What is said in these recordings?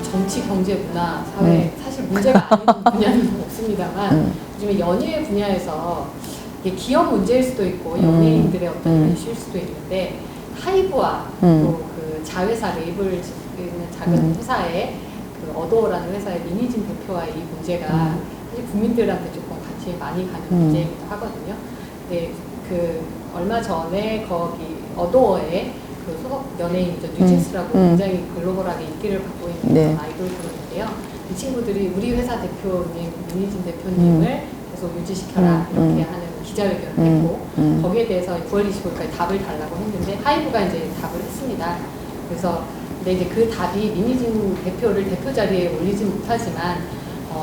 정치, 경제, 문화, 사회 사실 문제가 아닌 분야는 없습니다만 요즘에 연예 분야에서 이게 기업 문제일 수도 있고 연예인들의 어떤 이슈일 수도 있는데 하이브와 또 그 자회사 레이블 있는 작은 회사의 그 어도어라는 회사의 민희진 대표와의 이 문제가 사실 국민들한테 조금 관심이 많이 가는 문제이기도 하거든요. 네, 그 얼마 전에 거기 어도어의 그 소속 연예인이죠. 뉴진스라고 굉장히 글로벌하게 인기를 받고 있는 네. 아이돌 그룹인데요. 이 친구들이 우리 회사 대표님, 민희진 대표님을 계속 유지시켜라 이렇게 하는 기자회견을 했고 거기에 대해서 9월 25일까지 답을 달라고 했는데 하이브가 이제 답을 했습니다. 그래서 근데 이제 그 답이 민희진 대표를 대표 자리에 올리지 못하지만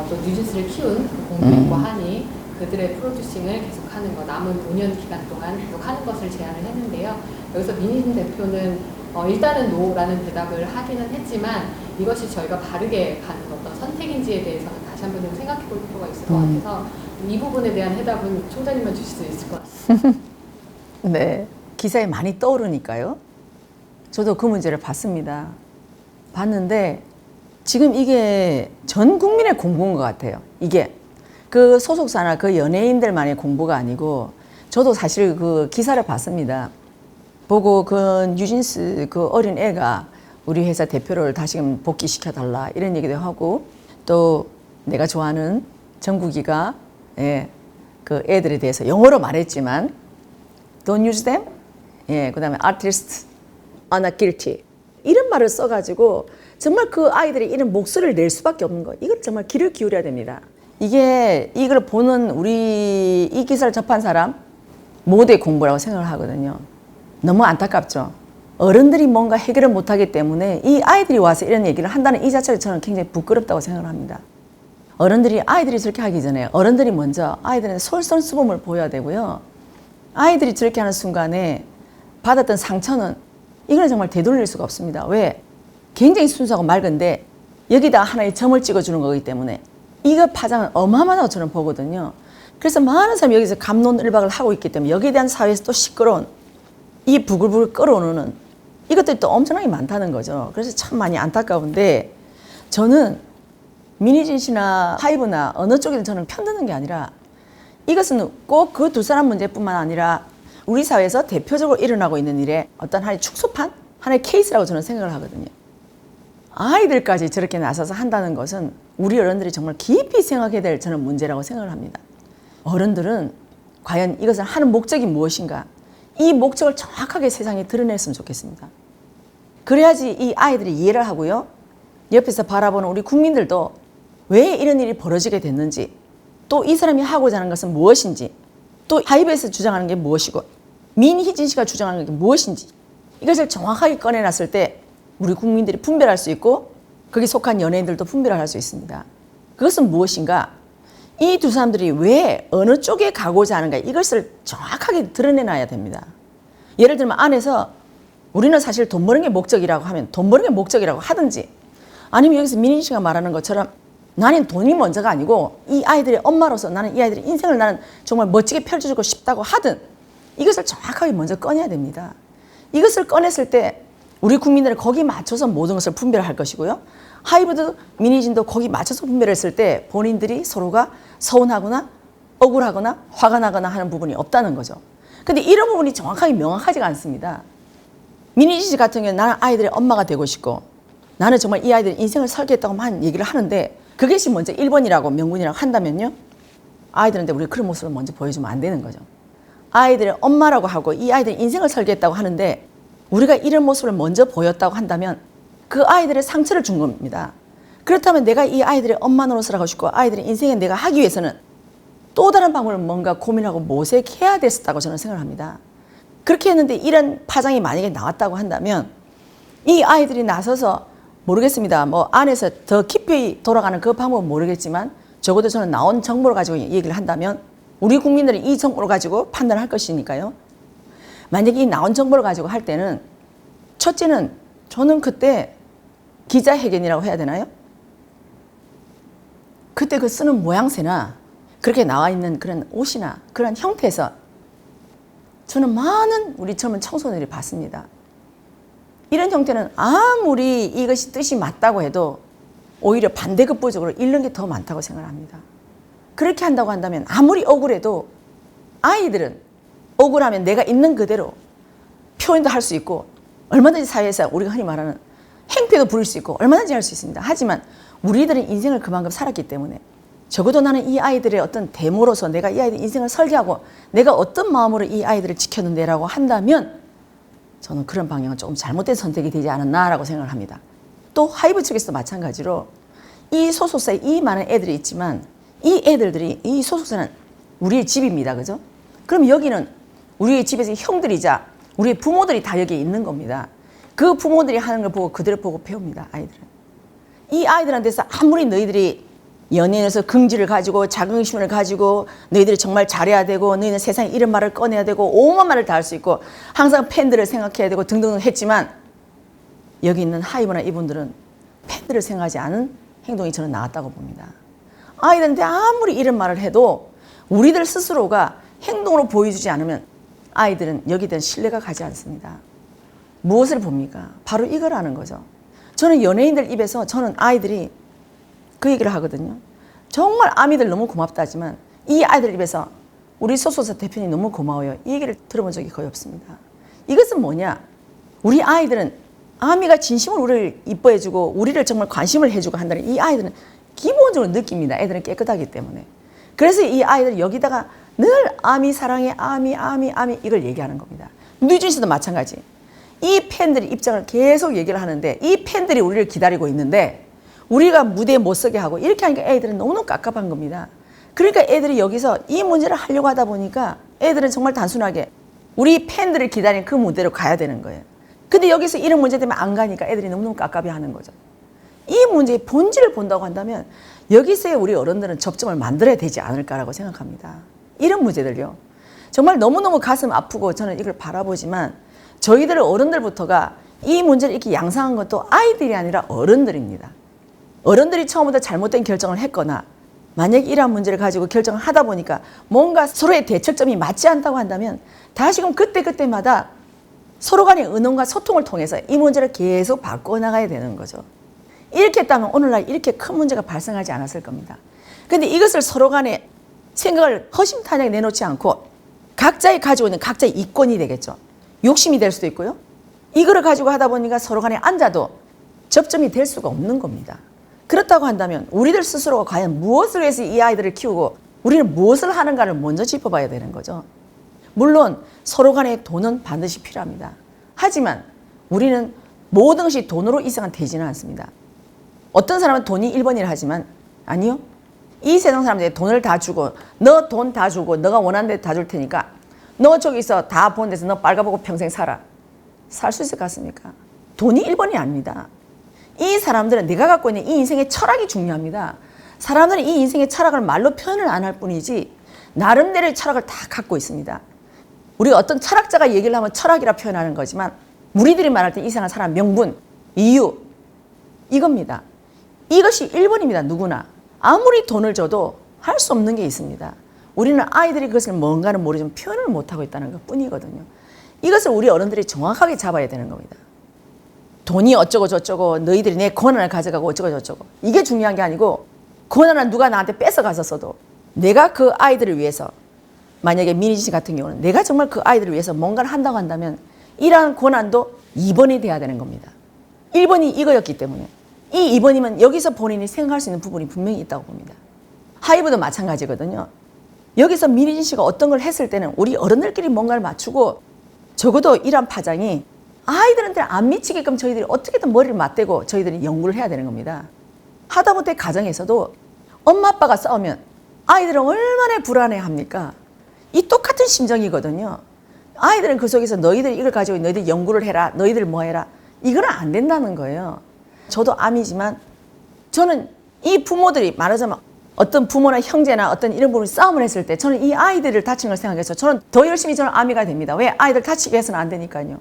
또 뉴진스를 키운 그 공도 있고 하니 그들의 프로듀싱을 계속하는 거 남은 5년 기간 동안 계속하는 것을 제안을 했는데요. 여기서 민희진 대표는 일단은 노라는 대답을 하기는 했지만 이것이 저희가 바르게 가는 어떤 선택인지에 대해서는 다시 한번 좀 생각해 볼 필요가 있을 것 같아서 이 부분에 대한 해답은 총장님만 주실 수 있을 것 같습니다. 네, 기사에 많이 떠오르니까요. 저도 그 문제를 봤습니다. 봤는데 지금 이게 전 국민의 공부인 것 같아요. 이게 그 소속사나 그 연예인들만의 공부가 아니고 저도 사실 그 기사를 봤습니다. 보고 그 뉴진스 그 어린 애가 우리 회사 대표를 다시금 복귀시켜달라 이런 얘기도 하고 또 내가 좋아하는 정국이가 예, 그 애들에 대해서 영어로 말했지만 Don't use them. 예, 그다음에 artist are not guilty. 이런 말을 써가지고 정말 그 아이들이 이런 목소리를 낼 수밖에 없는 거. 이걸 정말 귀를 기울여야 됩니다. 이게 이걸 보는 우리 이 기사를 접한 사람 모두의 공부라고 생각을 하거든요. 너무 안타깝죠. 어른들이 뭔가 해결을 못하기 때문에 이 아이들이 와서 이런 얘기를 한다는 이 자체가 저는 굉장히 부끄럽다고 생각을 합니다. 어른들이 아이들이 저렇게 하기 전에 어른들이 먼저 아이들한테 솔선수범을 보여야 되고요. 아이들이 저렇게 하는 순간에 받았던 상처는 이건 정말 되돌릴 수가 없습니다. 왜? 굉장히 순수하고 맑은데 여기다 하나의 점을 찍어주는 거기 때문에 이거 파장은 어마어마하다고 저는 보거든요. 그래서 많은 사람이 여기서 갑론을박을 하고 있기 때문에 여기에 대한 사회에서 또 시끄러운 이 부글부글 끓어오르는 이것들이 또 엄청나게 많다는 거죠. 그래서 참 많이 안타까운데 저는 민희진 씨나 하이브나 어느 쪽이든 저는 편드는 게 아니라 이것은 꼭 그 두 사람 문제뿐만 아니라 우리 사회에서 대표적으로 일어나고 있는 일의 어떤 하나의 축소판? 하나의 케이스라고 저는 생각을 하거든요. 아이들까지 저렇게 나서서 한다는 것은 우리 어른들이 정말 깊이 생각해야 될 저는 문제라고 생각을 합니다. 어른들은 과연 이것을 하는 목적이 무엇인가? 이 목적을 정확하게 세상에 드러냈으면 좋겠습니다. 그래야지 이 아이들이 이해를 하고요. 옆에서 바라보는 우리 국민들도 왜 이런 일이 벌어지게 됐는지 또 이 사람이 하고자 하는 것은 무엇인지 또 하이브에서 주장하는 게 무엇이고 민희진 씨가 주장하는 게 무엇인지 이것을 정확하게 꺼내놨을 때 우리 국민들이 분별할 수 있고 거기 속한 연예인들도 분별을 할 수 있습니다. 그것은 무엇인가? 이 두 사람들이 왜 어느 쪽에 가고자 하는가 이것을 정확하게 드러내놔야 됩니다. 예를 들면 안에서 우리는 사실 돈 버는 게 목적이라고 하면 돈 버는 게 목적이라고 하든지 아니면 여기서 민희 씨가 말하는 것처럼 나는 돈이 먼저가 아니고 이 아이들의 엄마로서 나는 이 아이들의 인생을 나는 정말 멋지게 펼쳐주고 싶다고 하든 이것을 정확하게 먼저 꺼내야 됩니다. 이것을 꺼냈을 때 우리 국민들은 거기 맞춰서 모든 것을 분별할 것이고요. 하이브도 민희진도 거기 맞춰서 분별했을 때 본인들이 서로가 서운하거나 억울하거나 화가 나거나 하는 부분이 없다는 거죠. 근데 이런 부분이 정확하게 명확하지가 않습니다. 민희진 씨 같은 경우는 나는 아이들의 엄마가 되고 싶고 나는 정말 이 아이들의 인생을 설계했다고만 얘기를 하는데 그것이 먼저 1번이라고 명분이라고 한다면요. 아이들한테 우리가 그런 모습을 먼저 보여주면 안 되는 거죠. 아이들의 엄마라고 하고 이 아이들의 인생을 설계했다고 하는데 우리가 이런 모습을 먼저 보였다고 한다면 그 아이들의 상처를 준 겁니다. 그렇다면 내가 이 아이들의 엄마 노릇을 하고 싶고 아이들의 인생에 내가 하기 위해서는 또 다른 방법을 뭔가 고민하고 모색해야 됐었다고 저는 생각을 합니다. 그렇게 했는데 이런 파장이 만약에 나왔다고 한다면 이 아이들이 나서서 모르겠습니다. 뭐 안에서 더 깊이 돌아가는 그 방법은 모르겠지만 적어도 저는 나온 정보를 가지고 얘기를 한다면 우리 국민들은 이 정보를 가지고 판단할 것이니까요. 만약에 이 나온 정보를 가지고 할 때는 첫째는 저는 그때 기자회견이라고 해야 되나요? 그때 그 쓰는 모양새나 그렇게 나와 있는 그런 옷이나 그런 형태에서 저는 많은 우리 젊은 청소년들이 봤습니다. 이런 형태는 아무리 이것이 뜻이 맞다고 해도 오히려 반대급부적으로 잃는 게 더 많다고 생각합니다. 그렇게 한다고 한다면 아무리 억울해도 아이들은 억울하면 내가 있는 그대로 표현도 할 수 있고 얼마든지 사회에서 우리가 흔히 말하는 행패도 부릴 수 있고 얼마든지 할 수 있습니다. 하지만 우리들은 인생을 그만큼 살았기 때문에 적어도 나는 이 아이들의 어떤 데모로서 내가 이 아이들 인생을 설계하고 내가 어떤 마음으로 이 아이들을 지켰는데 라고 한다면 저는 그런 방향은 조금 잘못된 선택이 되지 않았나라고 생각을 합니다. 또 하이브 측에서도 마찬가지로 이 소속사에 이 많은 애들이 있지만 이 애들이 이 소속사는 우리의 집입니다. 그죠? 그럼 여기는 우리의 집에서 형들이자 우리의 부모들이 다 여기에 있는 겁니다. 그 부모들이 하는 걸 보고 그대로 보고 배웁니다. 아이들은. 이 아이들한테서 아무리 너희들이 연예인에서 긍지를 가지고 자긍심을 가지고 너희들이 정말 잘해야 되고 너희는 세상에 이런 말을 꺼내야 되고 오만 말을 다 할 수 있고 항상 팬들을 생각해야 되고 등등 했지만 여기 있는 하이브나 이분들은 팬들을 생각하지 않은 행동이 저는 나왔다고 봅니다. 아이들한테 아무리 이런 말을 해도 우리들 스스로가 행동으로 보여주지 않으면 아이들은 여기에 대한 신뢰가 가지 않습니다. 무엇을 봅니까? 바로 이거라는 거죠. 저는 연예인들 입에서 저는 아이들이 그 얘기를 하거든요. 정말 아미들 너무 고맙다지만 이 아이들 입에서 우리 소속사 대표님 너무 고마워요. 이 얘기를 들어본 적이 거의 없습니다. 이것은 뭐냐? 우리 아이들은 아미가 진심으로 우리를 이뻐해주고 우리를 정말 관심을 해주고 한다는 이 아이들은 기본적으로 느낍니다. 애들은 깨끗하기 때문에. 그래서 이 아이들 여기다가 늘 아미 사랑해 아미 이걸 얘기하는 겁니다. 류진 씨도 마찬가지. 이 팬들이 입장을 계속 얘기를 하는데 이 팬들이 우리를 기다리고 있는데 우리가 무대에 못 서게 하고 이렇게 하니까 애들은 너무너무 깝깝한 겁니다. 그러니까 애들이 여기서 이 문제를 하려고 하다 보니까 애들은 정말 단순하게 우리 팬들을 기다리는 그 무대로 가야 되는 거예요. 근데 여기서 이런 문제 때문에 안 가니까 애들이 너무너무 깝깝해 하는 거죠. 이 문제의 본질을 본다고 한다면 여기서의 우리 어른들은 접점을 만들어야 되지 않을까라고 생각합니다. 이런 문제들요. 정말 너무너무 가슴 아프고 저는 이걸 바라보지만 저희들 어른들부터가 이 문제를 이렇게 양상한 것도 아이들이 아니라 어른들입니다. 어른들이 처음부터 잘못된 결정을 했거나 만약에 이러한 문제를 가지고 결정을 하다 보니까 뭔가 서로의 대척점이 맞지 않다고 한다면 다시금 그때마다 서로 간의 의논과 소통을 통해서 이 문제를 계속 바꿔나가야 되는 거죠. 이렇게 했다면 오늘날 이렇게 큰 문제가 발생하지 않았을 겁니다. 그런데 이것을 서로 간에 생각을 허심탄회하게 내놓지 않고 각자의 가지고 있는 각자의 이권이 되겠죠. 욕심이 될 수도 있고요. 이거를 가지고 하다 보니까 서로 간에 앉아도 접점이 될 수가 없는 겁니다. 그렇다고 한다면 우리들 스스로가 과연 무엇을 위해서 이 아이들을 키우고 우리는 무엇을 하는가를 먼저 짚어봐야 되는 거죠. 물론 서로 간에 돈은 반드시 필요합니다. 하지만 우리는 모든 것이 돈으로 이상은 되지는 않습니다. 어떤 사람은 돈이 1번이라 하지만 아니요. 이 세상 사람들이 돈을 다 주고 너 돈 다 주고 너가 원하는 데 다 줄 테니까 너 저기서 다 본 데서 너 빨가보고 평생 살아. 살 수 있을 것 같습니까? 돈이 1번이 아닙니다. 이 사람들은 내가 갖고 있는 이 인생의 철학이 중요합니다. 사람들은 이 인생의 철학을 말로 표현을 안 할 뿐이지 나름대로의 철학을 다 갖고 있습니다. 우리가 어떤 철학자가 얘기를 하면 철학이라 표현하는 거지만 우리들이 말할 때 이 세상을 살아가는 명분, 이유 이겁니다. 이것이 1번입니다. 누구나. 아무리 돈을 줘도 할 수 없는 게 있습니다. 우리는 아이들이 그것을 뭔가는 모르지만 표현을 못하고 있다는 것 뿐이거든요. 이것을 우리 어른들이 정확하게 잡아야 되는 겁니다. 돈이 어쩌고 저쩌고 너희들이 내 권한을 가져가고 어쩌고 저쩌고 이게 중요한 게 아니고 권한을 누가 나한테 뺏어갔었어도 내가 그 아이들을 위해서 만약에 민희진 씨 같은 경우는 내가 정말 그 아이들을 위해서 뭔가를 한다고 한다면 이러한 권한도 2번이 돼야 되는 겁니다. 1번이 이거였기 때문에 이 2번이면 여기서 본인이 생각할 수 있는 부분이 분명히 있다고 봅니다. 하이브도 마찬가지거든요. 여기서 민희진 씨가 어떤 걸 했을 때는 우리 어른들끼리 뭔가를 맞추고 적어도 이러한 파장이 아이들한테 안 미치게끔 저희들이 어떻게든 머리를 맞대고 저희들이 연구를 해야 되는 겁니다. 하다못해 가정에서도 엄마 아빠가 싸우면 아이들은 얼마나 불안해합니까? 이 똑같은 심정이거든요. 아이들은 그 속에서 너희들이 이걸 가지고 너희들 연구를 해라. 너희들 뭐 해라. 이거는 안 된다는 거예요. 저도 암이지만 저는 이 부모들이 말하자면 어떤 부모나 형제나 어떤 이런 부분이 싸움을 했을 때 저는 이 아이들을 다친 걸 생각해서 저는 더 열심히 저는 아미가 됩니다. 왜? 아이들 다치게 해서는 안 되니까요.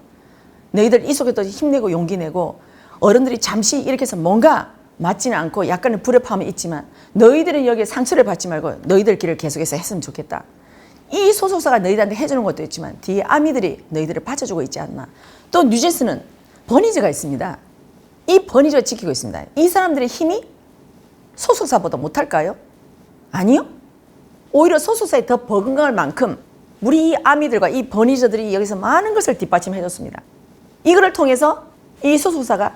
너희들 이 속에도 힘내고 용기 내고 어른들이 잠시 이렇게 해서 뭔가 맞지는 않고 약간의 불협화음이 있지만 너희들은 여기에 상처를 받지 말고 너희들 길을 계속해서 했으면 좋겠다. 이 소속사가 너희들한테 해주는 것도 있지만 뒤에 아미들이 너희들을 받쳐주고 있지 않나. 또 뉴진스는 버니즈가 있습니다. 이 버니즈가 지키고 있습니다. 이 사람들의 힘이 소속사보다 못할까요? 아니요. 오히려 소속사에 더 버금갈 만큼 우리 이 아미들과 이 버니저들이 여기서 많은 것을 뒷받침해 줬습니다. 이거를 통해서 이 소속사가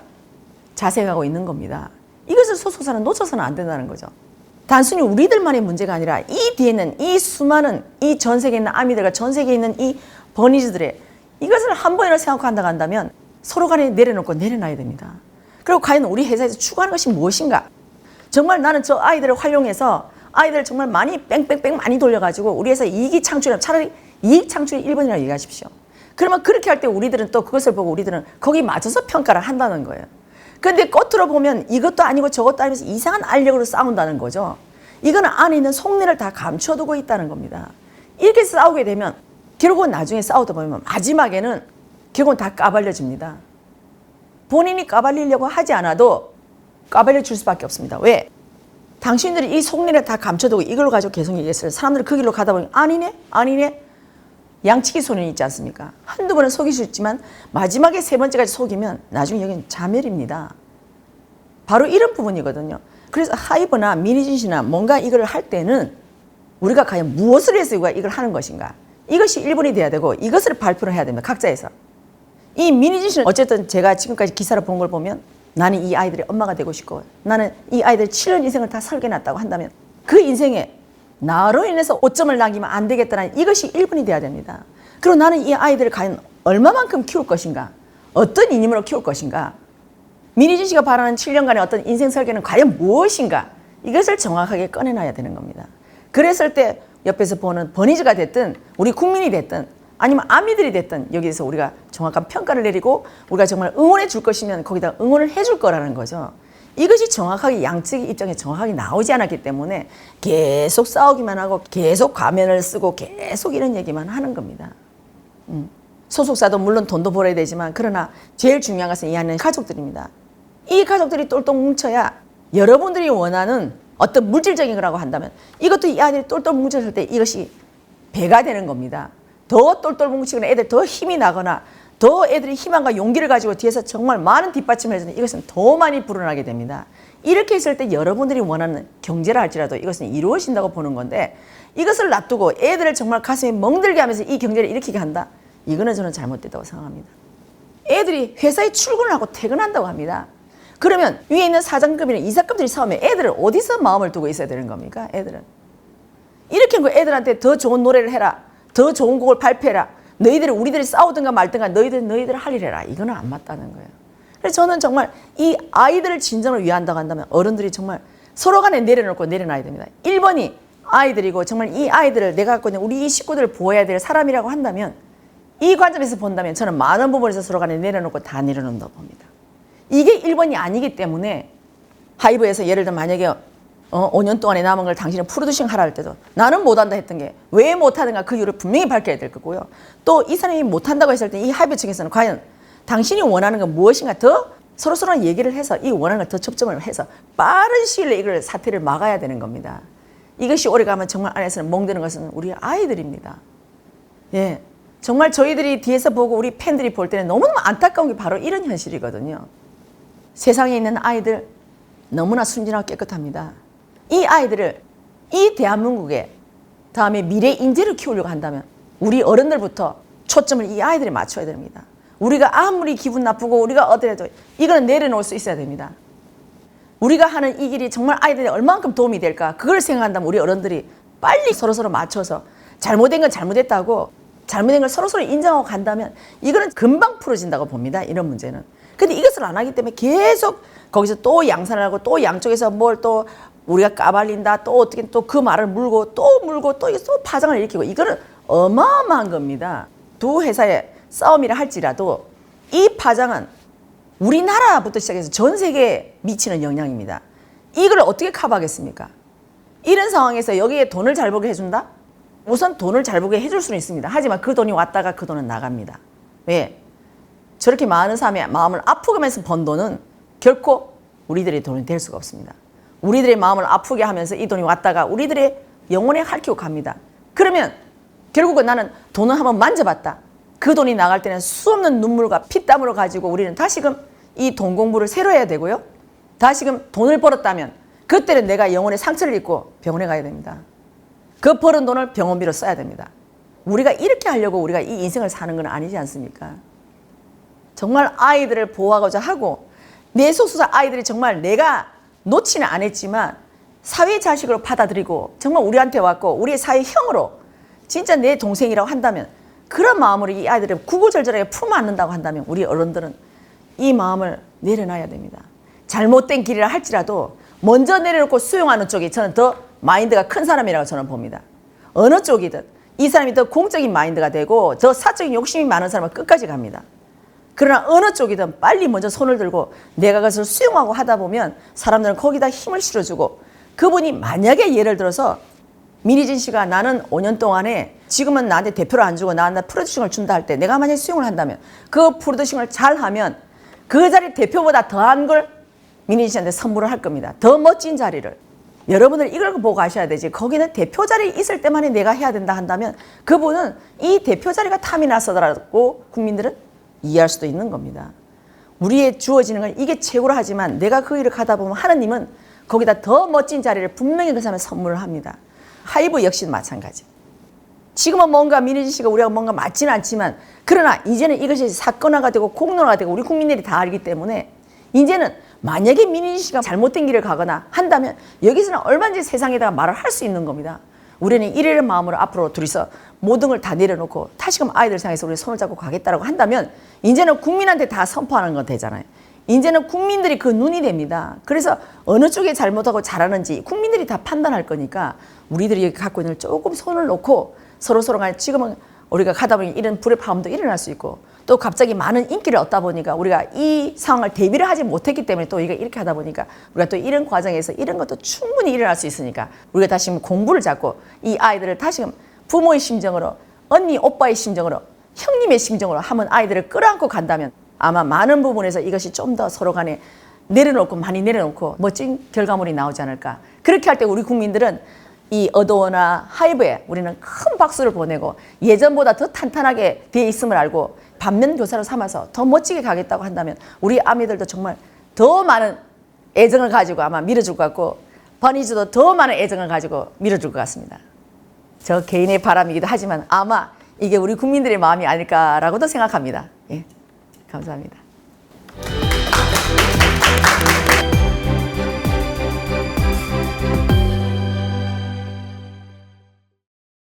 자생하고 있는 겁니다. 이것을 소속사는 놓쳐서는 안 된다는 거죠. 단순히 우리들만의 문제가 아니라 이 뒤에는 이 수많은 이 전 세계에 있는 아미들과 전 세계에 있는 이 버니즈들의 이것을 한 번이라도 생각한다고 한다면 서로 간에 내려놓고 내려놔야 됩니다. 그리고 과연 우리 회사에서 추구하는 것이 무엇인가? 정말 나는 저 아이들을 활용해서 아이들을 정말 많이 뺑뺑뺑 많이 돌려가지고 우리 회사 이익이 창출하면 차라리 이익 창출이 1번이라고 얘기하십시오. 그러면 그렇게 할 때 우리들은 또 그것을 보고 우리들은 거기 맞춰서 평가를 한다는 거예요. 근데 겉으로 보면 이것도 아니고 저것도 아니면서 이상한 알력으로 싸운다는 거죠. 이거는 안에 있는 속내를 다 감춰두고 있다는 겁니다. 이렇게 싸우게 되면 결국은 나중에 싸우다 보면 마지막에는 결국은 다 까발려집니다. 본인이 까발리려고 하지 않아도 까발려 줄 수밖에 없습니다. 왜? 당신들이 이 속내를 다 감춰두고 이걸 가지고 계속 얘기했어요. 사람들이 그 길로 가다 보면 아니네 양치기 소년이 있지 않습니까? 한두 번은 속일 수 있지만 마지막에 세 번째까지 속이면 나중에 여기는 자멸입니다. 바로 이런 부분이거든요. 그래서 하이브나 미니진시나 뭔가 이걸 할 때는 우리가 과연 무엇을 해서 이걸 하는 것인가? 이것이 1번이 돼야 되고 이것을 발표를 해야 됩니다. 각자에서. 이 미니진시는 어쨌든 제가 지금까지 기사를 본 걸 보면 나는 이 아이들의 엄마가 되고 싶고 나는 이 아이들 7년 인생을 다 설계해놨다고 한다면 그 인생에 나로 인해서 오점을 남기면 안 되겠다는 이것이 1번이 돼야 됩니다. 그리고 나는 이 아이들을 과연 얼마만큼 키울 것인가? 어떤 이념으로 키울 것인가? 미니진 씨가 바라는 7년간의 어떤 인생 설계는 과연 무엇인가? 이것을 정확하게 꺼내놔야 되는 겁니다. 그랬을 때 옆에서 보는 버니즈가 됐든 우리 국민이 됐든 아니면 아미들이 됐든 여기서 우리가 정확한 평가를 내리고 우리가 정말 응원해 줄 것이면 거기다 응원을 해줄 거라는 거죠. 이것이 정확하게 양측의 입장에 정확하게 나오지 않았기 때문에 계속 싸우기만 하고 계속 가면을 쓰고 계속 이런 얘기만 하는 겁니다. 소속사도 물론 돈도 벌어야 되지만 그러나 제일 중요한 것은 이 안에는 가족들입니다. 이 가족들이 똘똘 뭉쳐야 여러분들이 원하는 어떤 물질적인 거라고 한다면 이것도 이 아이들이 똘똘 뭉쳤을 때 이것이 배가 되는 겁니다. 더 똘똘 뭉치거나 애들 더 힘이 나거나 더 애들이 희망과 용기를 가지고 뒤에서 정말 많은 뒷받침을 해주는 이것은 더 많이 불어나게 됩니다. 이렇게 했을 때 여러분들이 원하는 경제라 할지라도 이것은 이루어진다고 보는 건데 이것을 놔두고 애들을 정말 가슴에 멍들게 하면서 이 경제를 일으키게 한다? 이거는 저는 잘못됐다고 생각합니다. 애들이 회사에 출근을 하고 퇴근한다고 합니다. 그러면 위에 있는 사장급이나 이사급들이 싸우면 애들은 어디서 마음을 두고 있어야 되는 겁니까? 애들은. 이렇게 하고 애들한테 더 좋은 노래를 해라. 더 좋은 곡을 발표해라. 너희들이 우리들이 싸우든가 말든가 너희들 할 일 해라. 이거는 안 맞다는 거예요. 그래서 저는 정말 이 아이들을 진정을 위한다고 한다면 어른들이 정말 서로 간에 내려놓고 내려놔야 됩니다. 1번이 아이들이고 정말 이 아이들을 내가 갖고 있는 우리 이 식구들을 보호해야 될 사람이라고 한다면 이 관점에서 본다면 저는 많은 부분에서 서로 간에 내려놓고 다 내려놓는다고 봅니다. 이게 1번이 아니기 때문에 하이브에서 예를 들면 만약에 5년 동안에 남은 걸 당신이 프로듀싱 하라 할 때도 나는 못한다 했던 게 왜 못하는가 그 이유를 분명히 밝혀야 될 거고요. 또 이 사람이 못한다고 했을 때 이 하이브 측에서는 과연 당신이 원하는 건 무엇인가 더 서로 얘기를 해서 이 원하는 걸 더 접점을 해서 빠른 시일 내에 이걸 사태를 막아야 되는 겁니다. 이것이 오래가면 정말 안에서는 멍드는 것은 우리 아이들입니다. 예, 정말 저희들이 뒤에서 보고 우리 팬들이 볼 때는 너무너무 안타까운 게 바로 이런 현실이거든요. 세상에 있는 아이들 너무나 순진하고 깨끗합니다. 이 아이들을 이 대한민국에 다음에 미래 인재를 키우려고 한다면 우리 어른들부터 초점을 이 아이들에 맞춰야 됩니다. 우리가 아무리 기분 나쁘고 우리가 어디라도 이거는 내려놓을 수 있어야 됩니다. 우리가 하는 이 길이 정말 아이들이 얼만큼 도움이 될까 그걸 생각한다면 우리 어른들이 빨리 서로서로 맞춰서 잘못된 건 잘못했다고 잘못된 걸 서로서로 인정하고 간다면 이거는 금방 풀어진다고 봅니다. 이런 문제는. 근데 이것을 안 하기 때문에 계속 거기서 또 양산을 하고 또 양쪽에서 뭘 또 우리가 까발린다 또 어떻게 또 그 말을 물고 또 이게 또 파장을 일으키고 이거는 어마어마한 겁니다. 두 회사의 싸움이라 할지라도 이 파장은 우리나라부터 시작해서 전 세계에 미치는 영향입니다. 이걸 어떻게 커버하겠습니까? 이런 상황에서 여기에 돈을 잘 벌게 해준다? 우선 돈을 잘 벌게 해줄 수는 있습니다. 하지만 그 돈이 왔다가 그 돈은 나갑니다. 왜? 저렇게 많은 사람의 마음을 아프게 하면서 번 돈은 결코 우리들의 돈이 될 수가 없습니다. 우리들의 마음을 아프게 하면서 이 돈이 왔다가 우리들의 영혼에 핥히고 갑니다. 그러면 결국은 나는 돈을 한번 만져봤다. 그 돈이 나갈 때는 수없는 눈물과 피땀으로 가지고 우리는 다시금 이 돈 공부를 새로 해야 되고요. 다시금 돈을 벌었다면 그때는 내가 영혼의 상처를 입고 병원에 가야 됩니다. 그 벌은 돈을 병원비로 써야 됩니다. 우리가 이렇게 하려고 우리가 이 인생을 사는 건 아니지 않습니까? 정말 아이들을 보호하고자 하고 내 소수자 아이들이 정말 내가 놓지는 않았지만 사회 자식으로 받아들이고 정말 우리한테 왔고 우리의 사회 형으로 진짜 내 동생이라고 한다면 그런 마음으로 이 아이들을 구구절절하게 품어 안는다고 한다면 우리 어른들은 이 마음을 내려놔야 됩니다. 잘못된 길이라 할지라도 먼저 내려놓고 수용하는 쪽이 저는 더 마인드가 큰 사람이라고 저는 봅니다. 어느 쪽이든 이 사람이 더 공적인 마인드가 되고 더 사적인 욕심이 많은 사람은 끝까지 갑니다. 그러나 어느 쪽이든 빨리 먼저 손을 들고 내가 그것을 수용하고 하다 보면 사람들은 거기다 힘을 실어주고 그분이 만약에 예를 들어서 민희진 씨가 나는 5년 동안에 지금은 나한테 대표를 안 주고 나한테 프로듀싱을 준다 할 때 내가 만약에 수용을 한다면 그 프로듀싱을 잘하면 그 자리 대표보다 더한 걸 민희진 씨한테 선물을 할 겁니다. 더 멋진 자리를. 여러분들 이걸 보고 아셔야 되지. 거기는 대표 자리에 있을 때만에 내가 해야 된다 한다면 그분은 이 대표 자리가 탐이 나서더라도 국민들은 이해할 수도 있는 겁니다. 우리의 주어지는 건 이게 최고로 하지만 내가 그 일을 가다 보면 하느님은 거기다 더 멋진 자리를 분명히 그 사람에 선물을 합니다. 하이브 역시 마찬가지. 지금은 뭔가 민희진 씨가 우리가 뭔가 맞지는 않지만 그러나 이제는 이것이 사건화가 되고 공론화가 되고 우리 국민들이 다 알기 때문에 이제는 만약에 민희진 씨가 잘못된 길을 가거나 한다면 여기서는 얼마든지 세상에다가 말을 할 수 있는 겁니다. 우리는 이래를 마음으로 앞으로 둘이서 모든 걸 다 내려놓고 다시금 아이들 상에서 우리 손을 잡고 가겠다라고 한다면 이제는 국민한테 다 선포하는 건 되잖아요. 이제는 국민들이 그 눈이 됩니다. 그래서 어느 쪽에 잘못하고 잘하는지 국민들이 다 판단할 거니까 우리들이 갖고 있는 조금 손을 놓고 서로 간에 지금은 우리가 가다 보니 이런 불의 파음도 일어날 수 있고 또 갑자기 많은 인기를 얻다 보니까 우리가 이 상황을 대비를 하지 못했기 때문에 또 이렇게 하다 보니까 우리가 또 이런 과정에서 이런 것도 충분히 일어날 수 있으니까 우리가 다시금 공부를 잡고 이 아이들을 다시금 부모의 심정으로 언니 오빠의 심정으로 형님의 심정으로 한번 아이들을 끌어안고 간다면 아마 많은 부분에서 이것이 좀 더 서로 간에 내려놓고 많이 내려놓고 멋진 결과물이 나오지 않을까. 그렇게 할 때 우리 국민들은 이 어도어나 하이브에 우리는 큰 박수를 보내고 예전보다 더 탄탄하게 되어 있음을 알고 반면 교사로 삼아서 더 멋지게 가겠다고 한다면 우리 아미들도 정말 더 많은 애정을 가지고 아마 밀어줄 것 같고 버니즈도 더 많은 애정을 가지고 밀어줄 것 같습니다. 저 개인의 바람이기도 하지만 아마 이게 우리 국민들의 마음이 아닐까라고도 생각합니다. 예, 감사합니다.